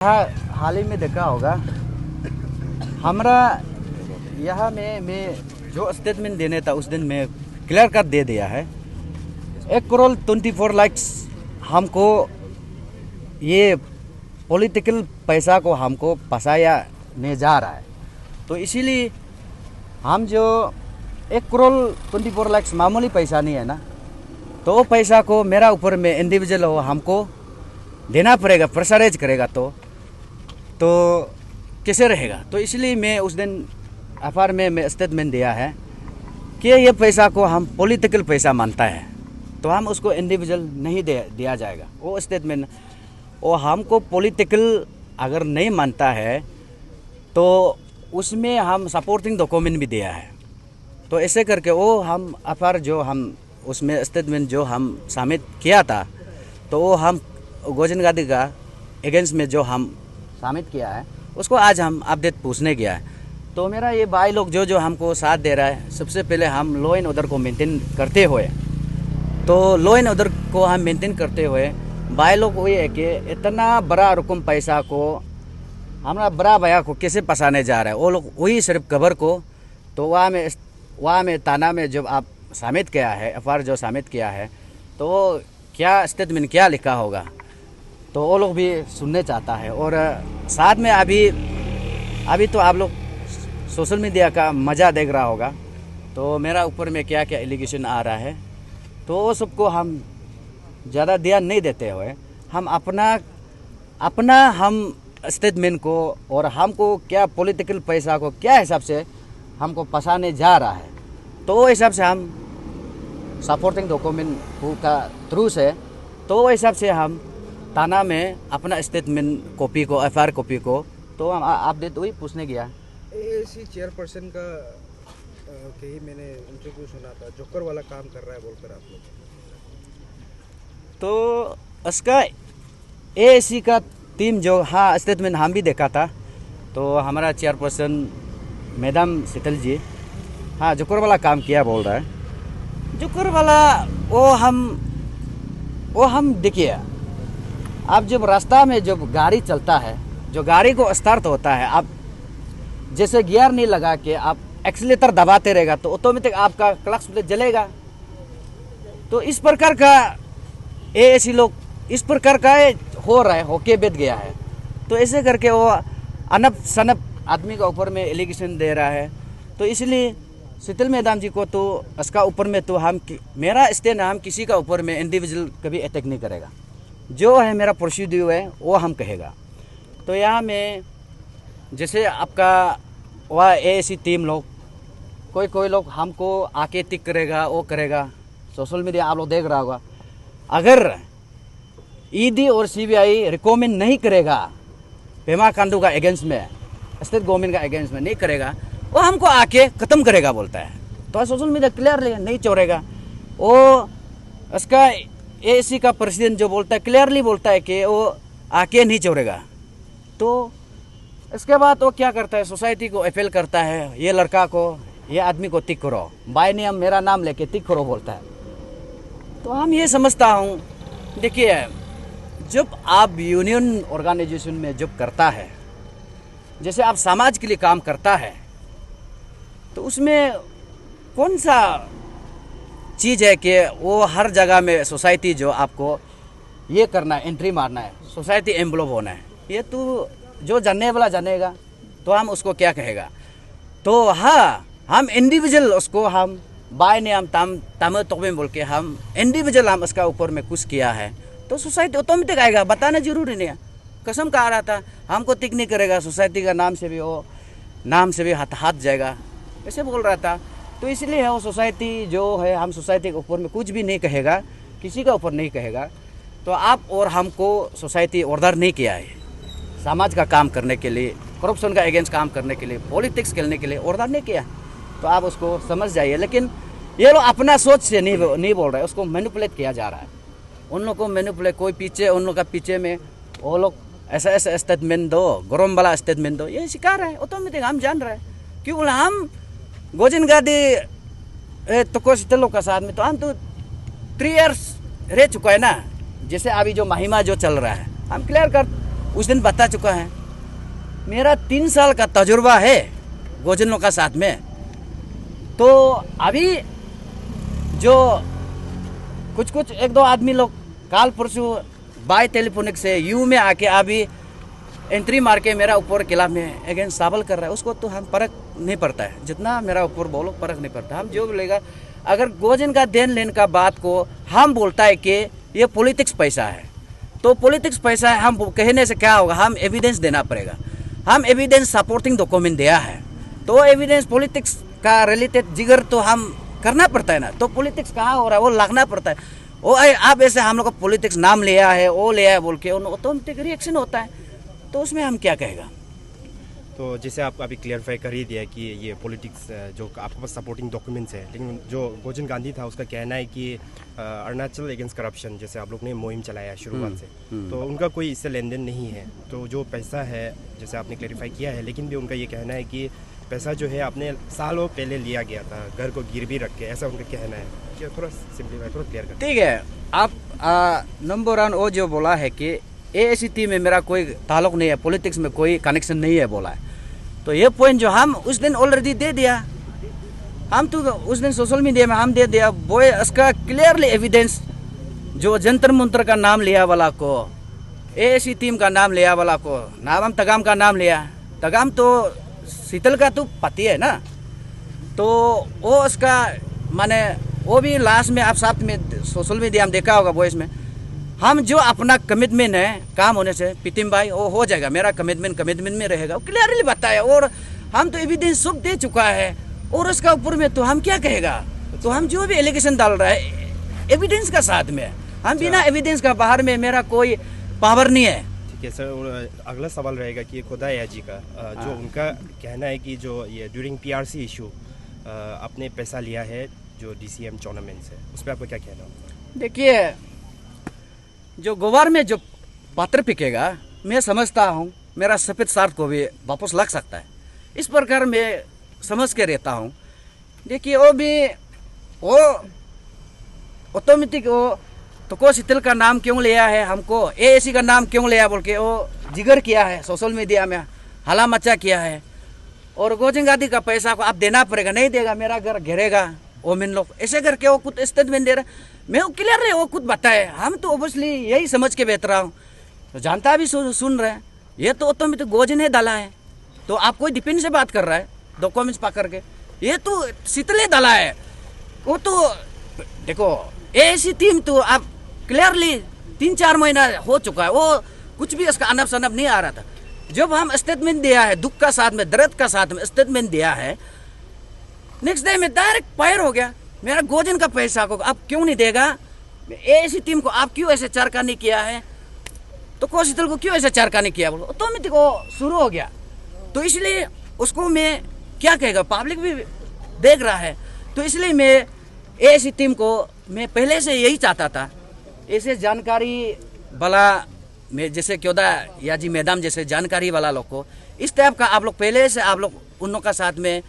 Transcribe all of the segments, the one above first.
हाँ, हाल ही में देखा होगा हमारा यहाँ में मैं जो स्टेटमेंट देने था उस दिन में क्लियर कर दे दिया है। 1 करोड़ 24 लाख हमको ये पॉलिटिकल पैसा को हमको फंसाने जा रहा है। तो इसीलिए हम जो 1 करोड़ 24 लाख मामूली पैसा नहीं है ना, तो वो पैसा को मेरा ऊपर में इंडिविजुअल हो हमको देना पड़ेगा, प्रेशराइज करेगा तो कैसे रहेगा। तो इसलिए मैं उस दिन एफआर में मैं स्टेटमेंट दिया है कि ये पैसा को हम पॉलिटिकल पैसा मानता है तो हम उसको इंडिविजुअल नहीं दिया जाएगा। वो स्टेटमेंट वो हमको पॉलिटिकल अगर नहीं मानता है तो उसमें हम सपोर्टिंग डॉक्यूमेंट भी दिया है। तो ऐसे करके वो हम एफआर जो हम उसमें स्टेटमेंट जो हम सबमिट किया था तो वो हम गोजन गादी का अगेंस्ट में जो हम सबमिट किया है उसको आज हम अपडेट पूछने गया है। तो मेरा ये भाई लोग जो हमको साथ दे रहा है, सबसे पहले हम लॉ एंड ऑर्डर को मेंटेन करते हुए भाई लोग वही है कि इतना बड़ा रकम पैसा को हमारा बड़ा भैया को कैसे फंसाने जा रहा है। वो लोग वही सिर्फ खबर को तो वहाँ में थाना में जब आप सबमिट किया है, एफआईआर जो सबमिट किया है तो वो क्या स्टेटमेंट क्या लिखा होगा तो वो लोग भी सुनने चाहता है। और साथ में अभी तो आप लोग सोशल मीडिया का मज़ा देख रहा होगा तो मेरा ऊपर में क्या क्या एलिगेशन आ रहा है तो वो सबको हम ज़्यादा ध्यान नहीं देते हुए हम अपना हम स्टेटमेंट को और हमको क्या पॉलिटिकल पैसा को क्या हिसाब से हमको फंसाने जा रहा है तो वो हिसाब से हम सपोर्टिंग डॉक्यूमेंट का थ्रू से तो वो हिसाब से हम थाना में अपना स्टेटमेंट कॉपी को एफआईआर कॉपी को तो हम अपडेट वही पूछने गया। एएसी चेयरपर्सन का कहीं मैंने उनसे कुछ सुना था जोकर वाला काम कर रहा है बोलकर आप लोग, तो उसका एएसी का टीम जो हाँ स्टेटमेंट हम भी देखा था तो हमारा चेयरपर्सन मैडम शीतल जी हाँ जोकर वाला काम किया बोल रहा है। जोकर वाला वो हम देखिए, आप जब रास्ता में जब गाड़ी चलता है, जो गाड़ी को स्टार्ट होता है, आप जैसे गियर नहीं लगा के आप एक्सीलेटर दबाते रहेगा तो ऑटोमेटिक आपका क्लच प्लेट जलेगा। तो इस प्रकार का एएसी लोग इस प्रकार का हो रहा है, होके बैठ गया है। तो ऐसे करके वो अनप सनप आदमी का ऊपर में एलिगेशन दे रहा है। तो इसलिए शीतल मैडम जी को तो इसका ऊपर में तो मेरा स्टैंड हम किसी का ऊपर में इंडिविजुअल कभी अटैक नहीं करेगा। जो है मेरा प्रोसीड्यूर है वो हम कहेगा। तो यहाँ में जैसे आपका वह एएसी टीम लोग कोई लोग हमको आके टिक करेगा, वो करेगा, सोशल मीडिया आप लोग देख रहा होगा। अगर ईडी और सीबीआई रिकमेंड नहीं करेगा पेमा खांडू का अगेंस्ट में, स्टेट गवर्नमेंट का अगेंस्ट में नहीं करेगा, वो हमको आके ख़त्म करेगा बोलता है। तो सोशल मीडिया क्लियरली नहीं छोड़ेगा। वो उसका एएसी का प्रेसिडेंट जो बोलता है क्लियरली बोलता है कि वो आके नहीं छोड़ेगा। तो इसके बाद वो क्या करता है, सोसाइटी को अपील करता है, ये लड़का को ये आदमी को टिक करो, बाय नियम मेरा नाम लेके टिक करो बोलता है। तो हम ये समझता हूँ, देखिए जब आप यूनियन ऑर्गेनाइजेशन में जब करता है, जैसे आप समाज के लिए काम करता है, तो उसमें कौन सा चीज़ है कि वो हर जगह में सोसाइटी जो आपको ये करना है, एंट्री मारना है, सोसाइटी एम्ब्लॉप होना है, ये तो जो जानने वाला जानेगा तो हम उसको क्या कहेगा। तो हाँ, हम इंडिविजुअल उसको हम बाय ने हम तम तो बोल के हम इंडिविजुअल हम उसका ऊपर में कुछ किया है तो सोसाइटी ऑटोमेटिक आएगा, बताना जरूरी नहीं है। कसम कहा रहा था हमको टिक नहीं करेगा, सोसाइटी का नाम से भी वो नाम से भी हाथ जाएगा, ऐसे बोल रहा था। तो इसलिए वो सोसाइटी जो है, हम सोसाइटी के ऊपर में कुछ भी नहीं कहेगा, किसी का ऊपर नहीं कहेगा। तो आप और हमको सोसाइटी ऑर्डर नहीं किया है समाज का काम करने के लिए, करप्शन का अगेंस्ट काम करने के लिए, पॉलिटिक्स खेलने के लिए ऑर्डर नहीं किया। तो आप उसको समझ जाइए। लेकिन ये लोग अपना सोच से नहीं बोल रहे, उसको मैनिपुलेट किया जा रहा है। उन लोग को मैनिपुलेट कोई पीछे, उन लोग का पीछे में वो लोग ऐसा स्टेटमेंट दो, गरम वाला स्टेटमेंट दो, ये सिखा रहे हैं ऑटोमेटिक। हम जान रहे हैं क्यों बोला, हम गोजन गादी तो शीतल लोग का साथ में तो हम तो 3 years रह चुका है ना। जैसे अभी जो महिमा जो चल रहा है हम क्लियर उस दिन बता चुका है। मेरा 3 साल का तजुर्बा है गोजनों का साथ में। तो अभी जो कुछ एक दो आदमी लोग काल परसों बाय टेलीफोनिक से यू में आके अभी एंट्री मार के मेरा ऊपर खिलाफ में अगेंस्ट साबल कर रहा है, उसको तो हम फर्क नहीं पड़ता है। जितना मेरा ऊपर बोलो फर्क नहीं पड़ता। हम जो बोलेगा, अगर गोजन का देन लेन का बात को हम बोलता है कि ये पॉलिटिक्स पैसा है, तो पॉलिटिक्स पैसा है हम कहने से क्या होगा, हम एविडेंस देना पड़ेगा। हम एविडेंस सपोर्टिंग डॉक्यूमेंट दिया है, तो एविडेंस पॉलिटिक्स का रिलेटेड जिगर तो हम करना पड़ता है ना। तो पॉलिटिक्स कहाँ हो रहा है वो लागना पड़ता है। वो आप ऐसे हम लोग को पॉलिटिक्स नाम लिया है, वो लिया है बोल के ऑटोमेटिक रिएक्शन होता है, तो उसमें हम क्या कहेगा। तो जैसे आप अभी क्लियरफाई कर ही दिया कि ये पॉलिटिक्स जो आपके पास सपोर्टिंग डॉक्यूमेंट्स है, लेकिन जो गोजन गांधी था उसका कहना है कि अरुणाचल अगेंस्ट करप्शन जैसे आप लोग ने मुहिम चलाया शुरुआत से, तो उनका कोई इससे लेन देन नहीं है। तो जो पैसा है जैसे आपने क्लैरिफाई किया है, लेकिन भी उनका ये कहना है कि पैसा जो है आपने सालों पहले लिया गया था घर को गिरवी रख के, ऐसा उनका कहना है। कि थोड़ा सिंपलीफाई थोड़ा क्लियर कर। ठीक है, आप नंबर 1 वो जो बोला है कि AICT में मेरा कोई ताल्लुक नहीं है, पॉलिटिक्स में कोई कनेक्शन नहीं है बोला है, तो ये पॉइंट जो हम उस दिन ऑलरेडी दे दिया। हम तो उस दिन सोशल मीडिया में हम दे दिया वो इसका क्लियरली एविडेंस। जो जंतर मंतर का नाम लिया वाला को, AIC टीम का नाम लिया वाला को, नाम हम तगाम का नाम लिया। तगाम तो शीतल का तो पति है ना, तो वो उसका माने वो भी लास्ट में आप साथ में सोशल मीडिया में देखा होगा वॉइस में, हम जो अपना कमिटमेंट है काम होने से पितिम भाई वो हो जाएगा, मेरा कमिटमेंट में रहेगा, वो क्लियरली बताया। और हम तो एविडेंस सब दे चुका है, और उसका ऊपर में तो हम क्या कहेगा। तो हम जो भी एलिगेशन डाल रहा है एविडेंस का साथ में, हम बिना एविडेंस का बाहर में मेरा कोई पावर नहीं है। ठीक है सर, और अगला सवाल रहेगा कि खुदा याजी का जो उनका कहना है कि जो ये ड्यूरिंग PRC इशू आपने पैसा लिया है जो DCM टूर्नामेंट से, उस पर आपको क्या कहना है। देखिए, जो गोवार में जो पात्र पिकेगा, मैं समझता हूँ मेरा सफ़ेद सार्थ को भी वापस लग सकता है, इस प्रकार मैं समझ के रहता हूँ। देखिए वो भी वो ऑटोमेटिक वो तो को शीतल का नाम क्यों लिया है, हमको AIC का नाम क्यों लिया बोल के वो जिगर किया है, सोशल मीडिया में हला मचा किया है। और गोजन गांधी का पैसा को आप देना पड़ेगा, नहीं देगा मेरा घर घेरेगा वो मिन लोग, ऐसे करके वो खुद स्टेटमेंट दे रहा है। मैं वो क्लियर है, वो खुद बताए। हम तो ओबियसली यही समझ के बेहतर हूँ, तो जानता भी सुन रहे हैं। ये तो ऑटोमेटिक गोजन है डाला है, तो आप कोई डिपेंड से बात कर रहा है डॉक्यूमेंट्स पकड़ के, ये तो शीतले डाला है। वो तो देखो AIC टीम तो आप क्लियरली 3-4 महीना हो चुका है, वो कुछ भी इसका अनब सनब नहीं आ रहा था। जब हम स्टेटमेंट दिया है, दुख का साथ में दर्द का साथ में स्टेटमेंट दिया है, नेक्स्ट डे में डायरेक्ट फायर हो गया। मेरा गोजन का पैसा को आप क्यों नहीं देगा, AIC टीम को आप क्यों ऐसे चरका नहीं किया है, तो कोशितल को क्यों ऐसे चरका नहीं किया बोलो, ऑटोमेटिक वो शुरू हो गया। तो इसलिए उसको मैं क्या कहेगा, पब्लिक भी देख रहा है, तो इसलिए मैं AIC टीम को मैं पहले से यही चाहता था, ऐसे जानकारी वाला मैं जैसे क्योदा याजी मैदाम जैसे जानकारी वाला लोग को इस टाइप का आप लोग पहले से आप लोग उन लोग का साथ में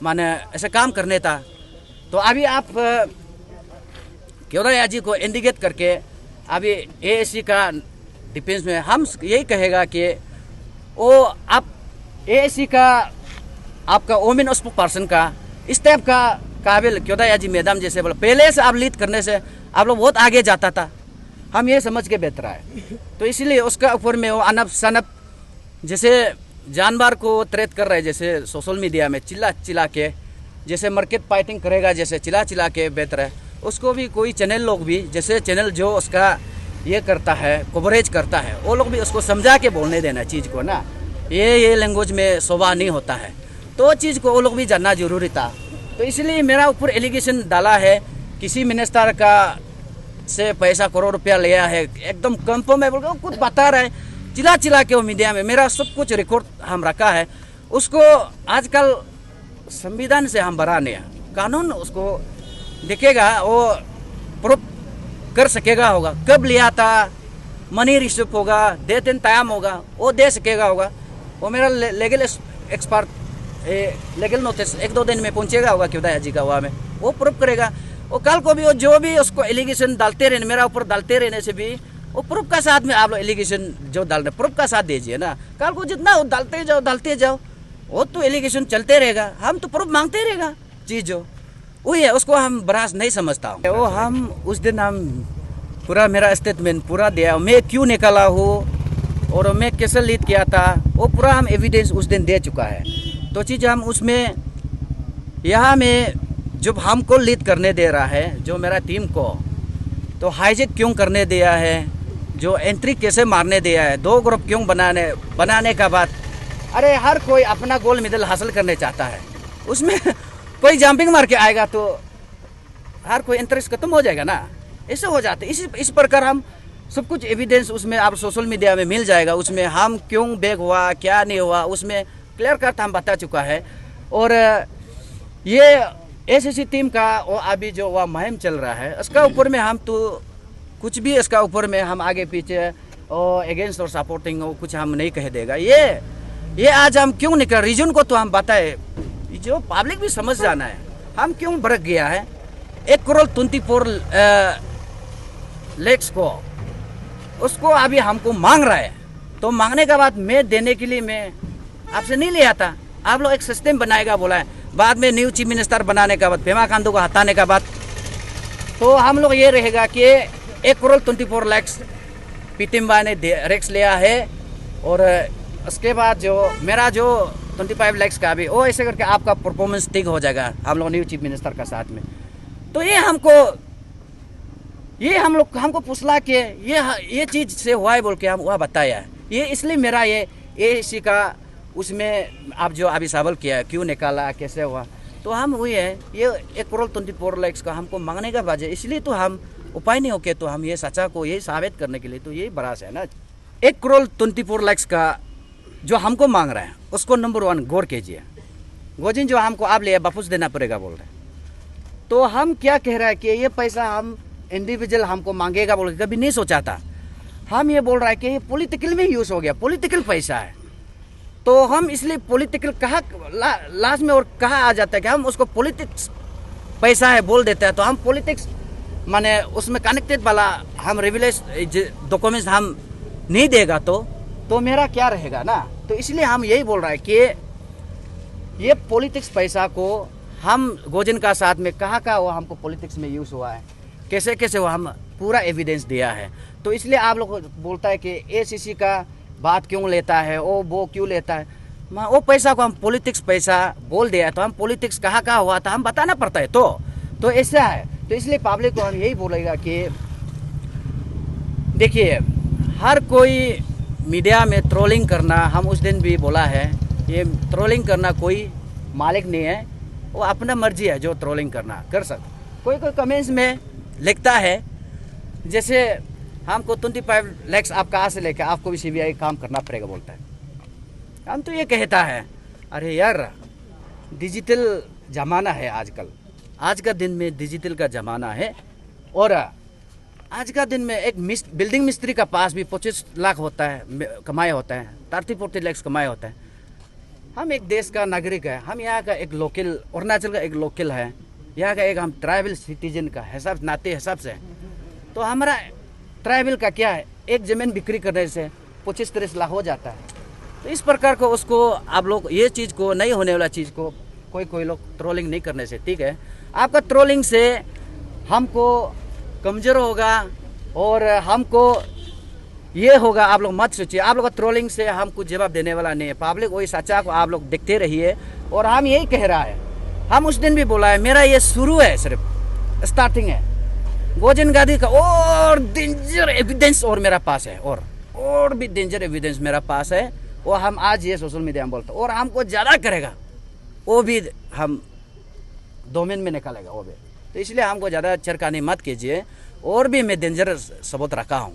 माने ऐसे काम करने था। तो अभी आप क्योदा याजी को इंडिकेट करके अभी AIC का डिफेंस में हम यही कहेगा कि वो आप AIC का आपका वोमेन स्पोक पर्सन का इस टाइप का काबिल क्योदा याजी मैदाम जैसे बोला पहले से आप लीड करने से आप लोग बहुत आगे जाता था, हम ये समझ के बेहतर है। तो इसलिए उसका ऊपर में वो अनब सनब जैसे जानवर को थ्रेट कर रहे, जैसे सोशल मीडिया में चिल्ला के जैसे मार्केट फाइटिंग करेगा, जैसे चिल्ला के बेहतर है। उसको भी कोई चैनल लोग भी जैसे चैनल जो उसका ये करता है कवरेज करता है, वो लोग भी उसको समझा के बोलने देना चीज़ को ना, ये लैंग्वेज में शोभा नहीं होता है, तो चीज़ को वो लोग भी जानना जरूरी था। तो इसलिए मेरा ऊपर एलिगेशन डाला है किसी मिनिस्टर का से पैसा करोड़ रुपया लिया है, एकदम कंफर्म है बोल के कुछ बता रहा है, चिल्ला के वो मीडिया में मेरा सब कुछ रिकॉर्ड हम रखा है। उसको आजकल संविधान से हम बड़ा नहीं, कानून उसको देखेगा, वो प्रूफ कर सकेगा होगा कब लिया था, मनी रिसीव होगा, डेट एंड टाइम होगा, वो दे सकेगा होगा। वो मेरा लीगल एक्सपर्ट लीगल नोटिस 1-2 दिन में पहुंचेगा होगा क्यों जी का, वहाँ में वो प्रूफ करेगा। वो कल को भी वो जो भी उसको एलिगेशन डालते रहने मेरा ऊपर डालते रहने से भी वो प्रूफ का साथ में आप लोग एलिगेशन जो डाल रहे प्रूफ का साथ दीजिए ना। कल को जितना डालते जाओ वो तो एलिगेशन चलते रहेगा, हम तो प्रूफ मांगते रहेगा चीज़ जो वही है, उसको हम बराज नहीं समझता हूँ। वो हम उस दिन हम पूरा मेरा स्टेटमेंट पूरा दिया, मैं क्यों निकाला हूँ और मैं कैसे लीड किया था, वो पूरा हम एविडेंस उस दिन दे चुका है। तो चीज़ हम उसमें यहाँ में जब हमको लीड करने दे रहा है जो मेरा टीम को, तो हाईजेक क्यों करने दिया है, जो एंट्री कैसे मारने दिया है, 2 ग्रुप क्यों बनाने का बाद, अरे हर कोई अपना गोल्ड मेडल हासिल करने चाहता है, उसमें कोई जंपिंग मार के आएगा तो हर कोई इंटरेस्ट खत्म हो जाएगा ना, ऐसे हो जाते। इस प्रकार हम सब कुछ एविडेंस उसमें आप सोशल मीडिया में मिल जाएगा, उसमें हम क्यों बैग हुआ क्या नहीं हुआ उसमें क्लियर कट हम बता चुका है। और ये एसएससी टीम का वो अभी जो वह मुहिम चल रहा है उसका ऊपर में हम तो कुछ भी इसका ऊपर में हम आगे पीछे और अगेंस्ट और सपोर्टिंग कुछ हम नहीं कह देगा। ये आज हम क्यों निकल रीजन को तो हम बताए, जो पब्लिक भी समझ जाना है हम क्यों भड़क गया है। 1,24 लाख को उसको अभी हमको मांग रहा है, तो मांगने के बाद मैं देने के लिए मैं आपसे नहीं ले आता। आप लोग एक सिस्टम बनाएगा बोला है, बाद में न्यू चीफ मिनिस्टर बनाने के बाद पेमा खांडू को हटाने के बाद तो हम लोग ये रहेगा कि 1,24 लाख पीटिम्बा ने रिक्स लिया है, और उसके बाद जो मेरा जो 25 लाख का भी वो ऐसे करके आपका परफॉर्मेंस ठीक हो जाएगा हम लोग न्यू चीफ मिनिस्टर का साथ में। तो ये हमको पुछला के ये चीज़ से हुआ है बोल के हम वह बताया है। ये इसलिए मेरा ये इसी का उसमें आप जो अभी सवाल किया क्यों निकाला कैसे हुआ, तो हम वही है ये 1,24 लाख का हमको मांगने का वजह, इसलिए तो हम उपाय नहीं होके तो हम ये सच्चा को यही साबित करने के लिए तो यही बरास है ना। 1,24 लाख का जो हमको मांग रहा है उसको नंबर 1 गौर कीजिए। गोजिन जो हमको आप ले वापस देना पड़ेगा बोल रहे, तो हम क्या कह रहा है कि ये पैसा हम इंडिविजुअल हमको मांगेगा बोल के कभी नहीं सोचा था। हम ये बोल रहा है कि ये पॉलिटिकल में यूज़ हो गया, पॉलिटिकल पैसा है, तो हम इसलिए पॉलिटिकल कहाँ लास्ट में और कहाँ आ जाता है कि हम उसको पॉलिटिक्स पैसा है बोल देते हैं, तो हम पॉलिटिक्स माने उसमें कनेक्टेड वाला हम रिविलेशन डॉक्यूमेंट्स हम नहीं देगा तो मेरा क्या रहेगा ना। तो इसलिए हम यही बोल रहा है कि ये पॉलिटिक्स पैसा को हम गोजिन का साथ में कहाँ वो हमको पॉलिटिक्स में यूज़ हुआ है, कैसे वो हम पूरा एविडेंस दिया है। तो इसलिए आप लोग बोलता है कि एसीसी का बात क्यों लेता है, वो क्यों लेता है, वो पैसा को हम पॉलिटिक्स पैसा बोल दिया, तो हम पॉलिटिक्स कहाँ हुआ था हम बताना पड़ता है। तो ऐसा है, तो इसलिए पब्लिक को हम यही बोलेगा कि देखिए हर कोई मीडिया में ट्रोलिंग करना, हम उस दिन भी बोला है ये ट्रोलिंग करना कोई मालिक नहीं है, वो अपना मर्जी है जो ट्रोलिंग करना कर सकता। कोई कमेंट्स में लिखता है जैसे हमको 25 लाख आप कहाँ से लेके आपको भी सीबीआई काम करना पड़ेगा बोलता है। हम तो ये कहता है अरे यार डिजिटल ज़माना है आजकल, आज का दिन में डिजिटल का ज़माना है, और आज का दिन में एक बिल्डिंग मिस्त्री का पास भी 25 लाख होता है कमाया होता है, 30-40 लाख कमाया होता है। हम एक देश का नागरिक है, हम यहाँ का एक लोकल अरुणाचल का एक लोकल है, यहाँ का एक हम ट्राइबल सिटीजन का हिसाब से, तो हमारा ट्राइबल का क्या है एक ज़मीन बिक्री करने से 25-30 लाख हो जाता है। तो इस प्रकार को उसको आप लोग ये चीज़ को नहीं होने वाला चीज़ को कोई लोग ट्रोलिंग नहीं करने से, ठीक है आपका ट्रोलिंग से हमको कमज़ोर होगा और हमको ये होगा, आप लोग मत सोचिए। आप लोग का ट्रोलिंग से हम कुछ जवाब देने वाला नहीं है, पब्लिक वही सच्चा को आप लोग देखते रहिए। और हम यही कह रहा है, हम उस दिन भी बोला है मेरा ये शुरू है, सिर्फ स्टार्टिंग है। गोजिन गांधी का और डेंजर एविडेंस और मेरा पास है, और भी डेंजर एविडेंस मेरा पास है, वो हम आज ये सोशल मीडिया में बोलते और हमको ज़्यादा करेगा वो भी हम डोमेन में निकालेगा वो भी। तो इसलिए हमको ज़्यादा चरकानी मत कीजिए, और भी मैं डेंजर सबूत रखा हूँ।